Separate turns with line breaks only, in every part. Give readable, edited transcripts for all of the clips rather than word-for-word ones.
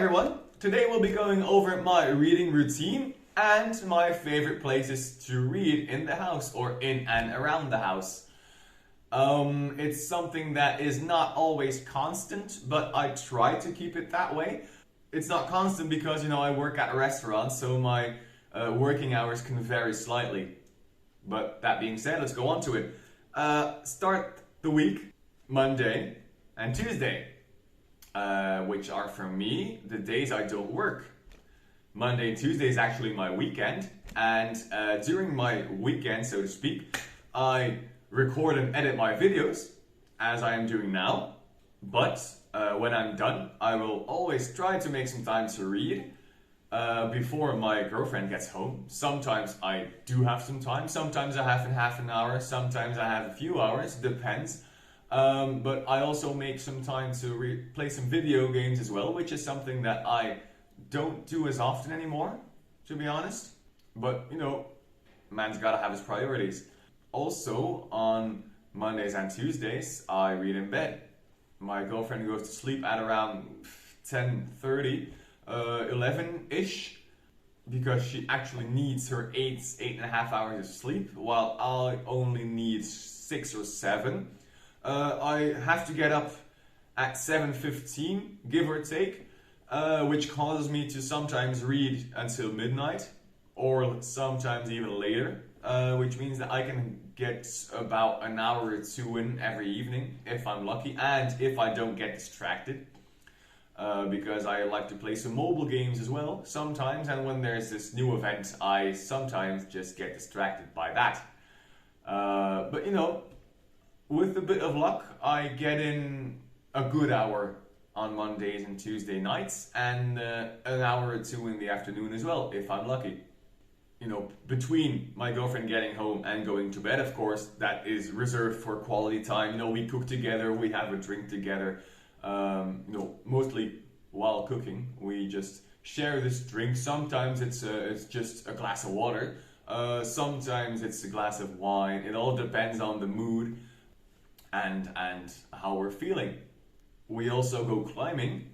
everyone! Today we'll be going over my reading routine and my favorite places to read in the house or in and around the house. It's something that is not always constant, but I try to keep it that way. It's not constant because, I work at a restaurant, so my working hours can vary slightly. But that being said, let's go on to it. Start the week, Monday and Tuesday. Which are for me the days I don't work. Monday and Tuesday is actually my weekend, and during my weekend, so to speak, I record and edit my videos as I am doing now. But when I'm done, I will always try to make some time to read before my girlfriend gets home. Sometimes I do have some time, sometimes I have half an hour, sometimes I have a few hours, depends. But I also make some time to play some video games as well, which is something that I don't do as often anymore, to be honest. But, man's gotta have his priorities. Also, on Mondays and Tuesdays, I read in bed. My girlfriend goes to sleep at around 10:30, 11-ish, because she actually needs her 8.5 hours of sleep, while I only need 6 or 7. I have to get up at 7:15, give or take, which causes me to sometimes read until midnight, or sometimes even later, which means that I can get about an hour or two in every evening, if I'm lucky, and if I don't get distracted, because I like to play some mobile games as well, sometimes, and when there's this new event, I sometimes just get distracted by that. But with a bit of luck, I get in a good hour on Mondays and Tuesday nights, and an hour or two in the afternoon as well, if I'm lucky. Between my girlfriend getting home and going to bed, of course, that is reserved for quality time. We cook together, we have a drink together. Mostly while cooking, we just share this drink. Sometimes it's just a glass of water. Sometimes it's a glass of wine. It all depends on the mood and how we're feeling. We also go climbing,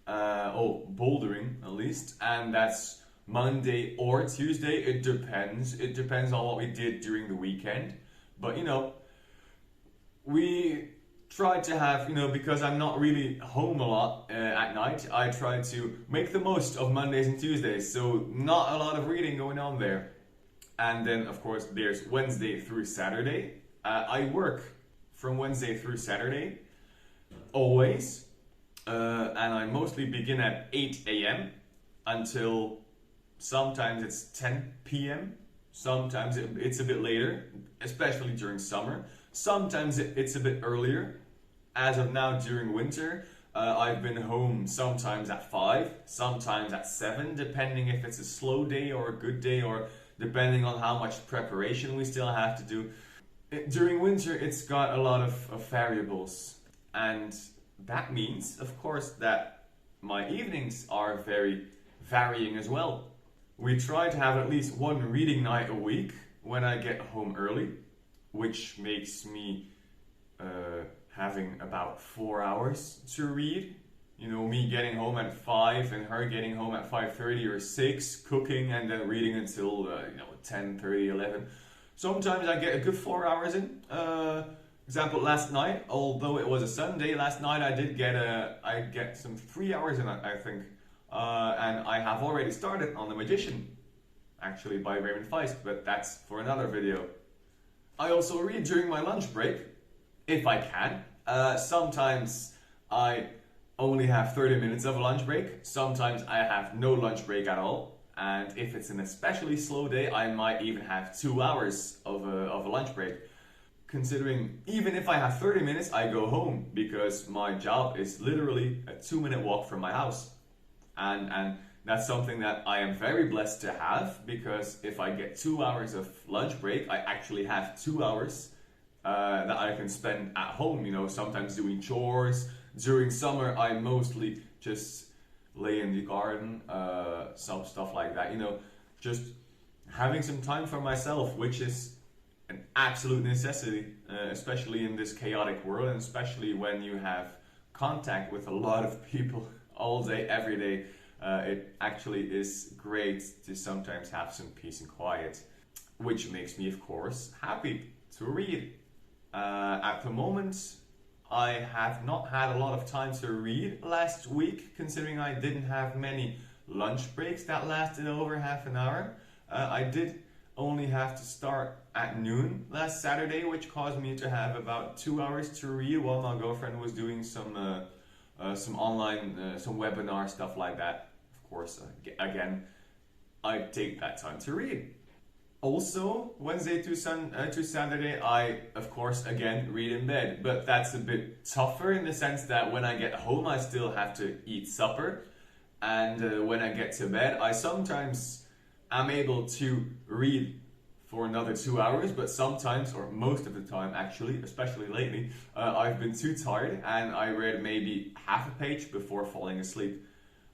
bouldering at least, and that's Monday or Tuesday. It depends on what we did during the weekend. But we try to have, because I'm not really home a lot at night, I try to make the most of Mondays and Tuesdays, so not a lot of reading going on there. And then of course there's Wednesday through Saturday. I work from Wednesday through Saturday, always, and I mostly begin at 8 a.m. until sometimes it's 10 p.m. Sometimes it's a bit later, especially during summer. Sometimes it's a bit earlier. As of now, during winter, I've been home sometimes at 5, sometimes at 7, depending if it's a slow day or a good day, or depending on how much preparation we still have to do. During winter, it's got a lot of variables, and that means, of course, that my evenings are very varying as well. We try to have at least one reading night a week when I get home early, which makes me having about 4 hours to read. Me getting home at 5 and her getting home at 5:30 or 6, cooking and then reading until 10:30, 11. Sometimes I get a good 4 hours in. Example, last night, although it was a Sunday, last night I get some 3 hours in, I think. And I have already started on The Magician, actually by Raymond Feist, but that's for another video. I also read during my lunch break, if I can. Sometimes I only have 30 minutes of a lunch break. Sometimes I have no lunch break at all. And if it's an especially slow day, I might even have 2 hours of a lunch break. Considering even if I have 30 minutes, I go home because my job is literally a 2-minute walk from my house. And that's something that I am very blessed to have, because if I get 2 hours of lunch break, I actually have 2 hours that I can spend at home, sometimes doing chores. During summer, I mostly just lay in the garden, some stuff like that, just having some time for myself, which is an absolute necessity, especially in this chaotic world, and especially when you have contact with a lot of people all day, every day. It actually is great to sometimes have some peace and quiet, which makes me, of course, happy to read. At the moment, I have not had a lot of time to read last week, considering I didn't have many lunch breaks that lasted over half an hour. I did only have to start at noon last Saturday, which caused me to have about 2 hours to read while my girlfriend was doing some online, some webinar stuff like that. Of course, again, I take that time to read. Also, Wednesday to Saturday, I, of course, again, read in bed. But that's a bit tougher in the sense that when I get home, I still have to eat supper. And when I get to bed, I sometimes am able to read for another 2 hours, but sometimes, or most of the time actually, especially lately, I've been too tired and I read maybe half a page before falling asleep.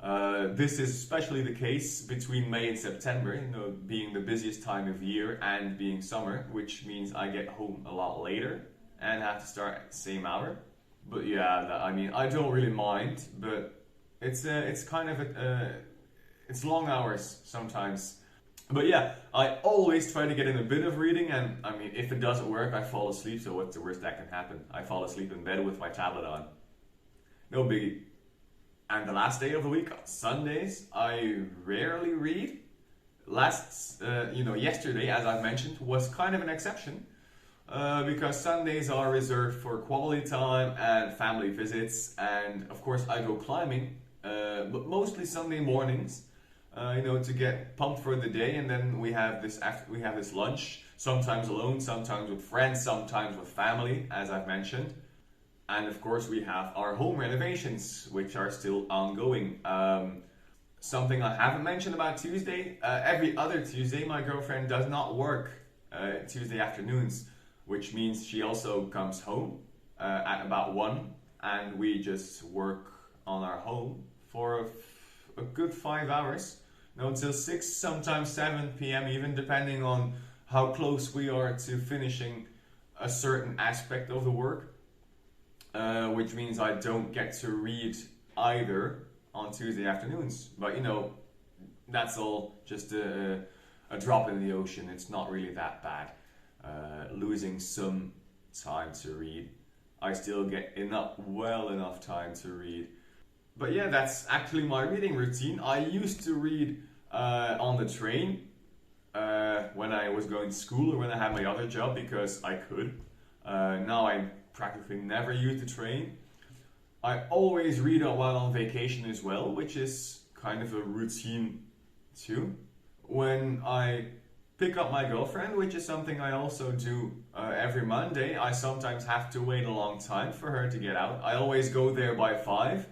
This is especially the case between May and September, you know, being the busiest time of year and being summer, which means I get home a lot later and have to start at the same hour. But yeah, I mean, I don't really mind, but it's kind of it's long hours sometimes. But yeah, I always try to get in a bit of reading, and I mean, if it doesn't work, I fall asleep, so what's the worst that can happen? I fall asleep in bed with my tablet on. No biggie. And the last day of the week, Sundays, I rarely read. Yesterday, as I've mentioned, was kind of an exception, because Sundays are reserved for quality time and family visits, and of course I go climbing, but mostly Sunday mornings. To get pumped for the day, and then we have this lunch, sometimes alone, sometimes with friends, sometimes with family, as I've mentioned. And of course we have our home renovations, which are still ongoing. Something I haven't mentioned about Tuesday, every other Tuesday my girlfriend does not work Tuesday afternoons, which means she also comes home at about 1, and we just work on our home for a good 5 hours. Until 6, sometimes 7 p.m. even, depending on how close we are to finishing a certain aspect of the work. Which means I don't get to read either on Tuesday afternoons. But that's all just a drop in the ocean. It's not really that bad. Losing some time to read. I still get well enough time to read. But yeah, that's actually my reading routine. I used to read on the train when I was going to school or when I had my other job, because I could. Now I practically never use the train. I always read while on vacation as well, which is kind of a routine too. When I pick up my girlfriend, which is something I also do every Monday, I sometimes have to wait a long time for her to get out. I always go there by 5.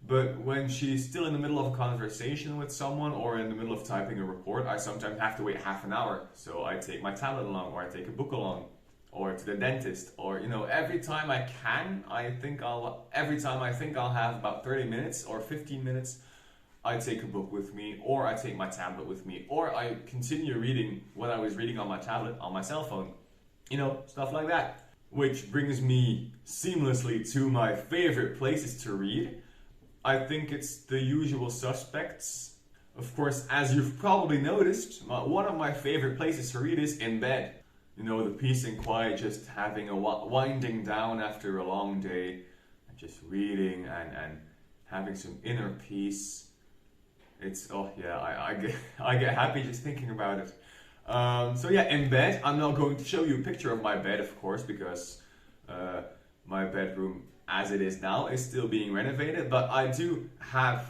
But when she's still in the middle of a conversation with someone or in the middle of typing a report, I sometimes have to wait half an hour. So I take my tablet along, or I take a book along, or to the dentist, or every time I can, every time I think I'll have about 30 minutes or 15 minutes, I take a book with me, or I take my tablet with me, or I continue reading what I was reading on my tablet on my cell phone. Stuff like that. Which brings me seamlessly to my favorite places to read. I think it's the usual suspects. Of course, as you've probably noticed, one of my favorite places to read is in bed. The peace and quiet, just having a winding down after a long day, and just reading and having some inner peace. I get happy just thinking about it. In bed, I'm not going to show you a picture of my bed, of course, because my bedroom as it is now is still being renovated, but I do have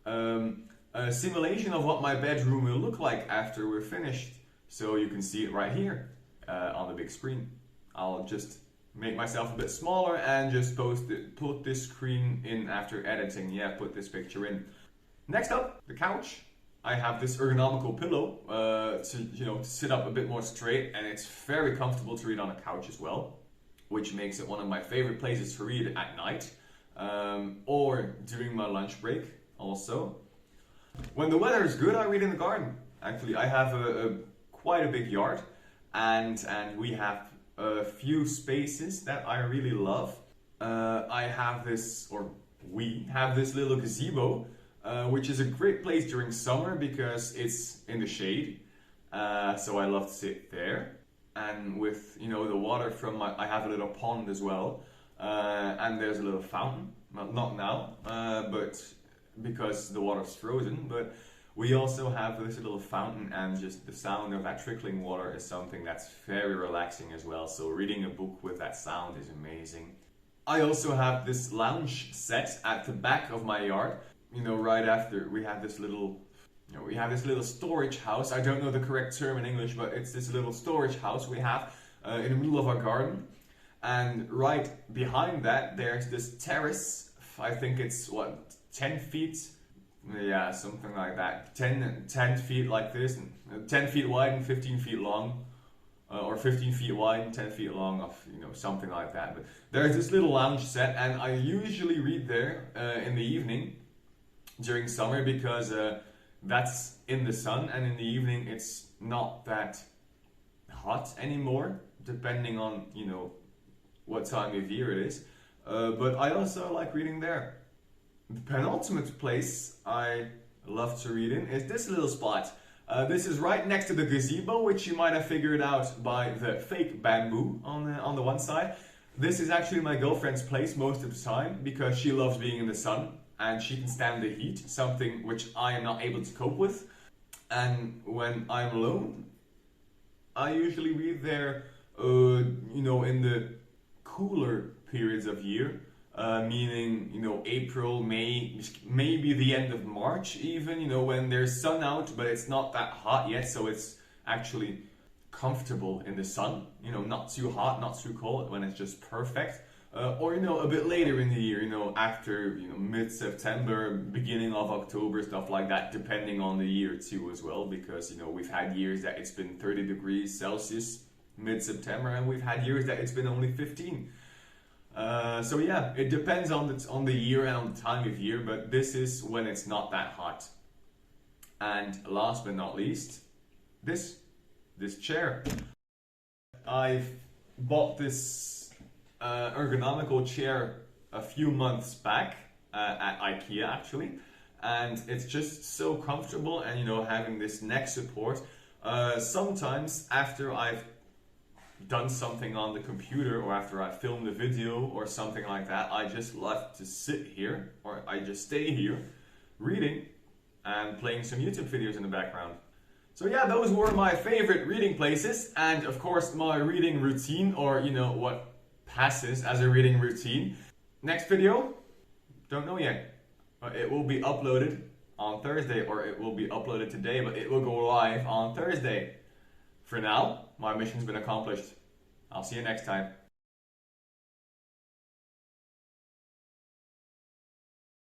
a simulation of what my bedroom will look like after we're finished, so you can see it right here on the big screen. I'll just make myself a bit smaller and just put this screen in after editing. Put this picture in. Next up, the couch. I have this ergonomical pillow to sit up a bit more straight, and it's very comfortable to read on a couch as well, which makes it one of my favorite places to read at night, or during my lunch break also. When the weather is good, I read in the garden. Actually, I have quite a big yard, and we have a few spaces that I really love. I have this, or we have this little gazebo, which is a great place during summer because it's in the shade. So I love to sit there. And with, you know, the water from I have a little pond as well. And there's a little fountain. Well, not now, but because the water's frozen. But we also have this little fountain, and just the sound of that trickling water is something that's very relaxing as well. So reading a book with that sound is amazing. I also have this lounge set at the back of my yard. You know, right after we have this little, you know, we have this little storage house. I don't know the correct term in English, but it's this little storage house we have in the middle of our garden. And right behind that, there's this terrace. I think it's what, 10 feet? Yeah, something like that. 10 feet like this, 10 feet wide and 15 feet long. Or 15 feet wide and 10 feet long, of, you know, something like that. But there's this little lounge set, and I usually read there in the evening during summer because that's in the sun, and in the evening it's not that hot anymore, depending on, you know, what time of year it is. But I also like reading there. The penultimate place I love to read in is this little spot. This is right next to the gazebo, which you might have figured out by the fake bamboo on the one side. This is actually my girlfriend's place most of the time because she loves being in the sun and she can stand the heat, something which I am not able to cope with. And when I'm alone, I usually read there, you know, in the cooler periods of year. Meaning, you know, April, May, maybe the end of March even, you know, when there's sun out, but it's not that hot yet, so it's actually comfortable in the sun, you know, not too hot, not too cold, when it's just perfect. Or, you know, a bit later in the year, you know, after, you know, mid-September, beginning of October, stuff like that, depending on the year too as well, because, you know, we've had years that it's been 30 degrees Celsius mid-September, and we've had years that it's been only 15. So yeah, it depends on the year and on the time of year, but this is when it's not that hot. And last but not least, this chair. I've bought this ergonomical chair a few months back at IKEA actually, and it's just so comfortable, and you know, having this neck support. Sometimes after I've done something on the computer or after I filmed a video or something like that, I just love to sit here, or I just stay here reading and playing some YouTube videos in the background. So yeah, those were my favorite reading places, and of course my reading routine, or you know, what passes as a reading routine. Next video, don't know yet. It will be uploaded on Thursday, or it will be uploaded today, but it will go live on Thursday. For now, my mission's been accomplished. I'll see you next time.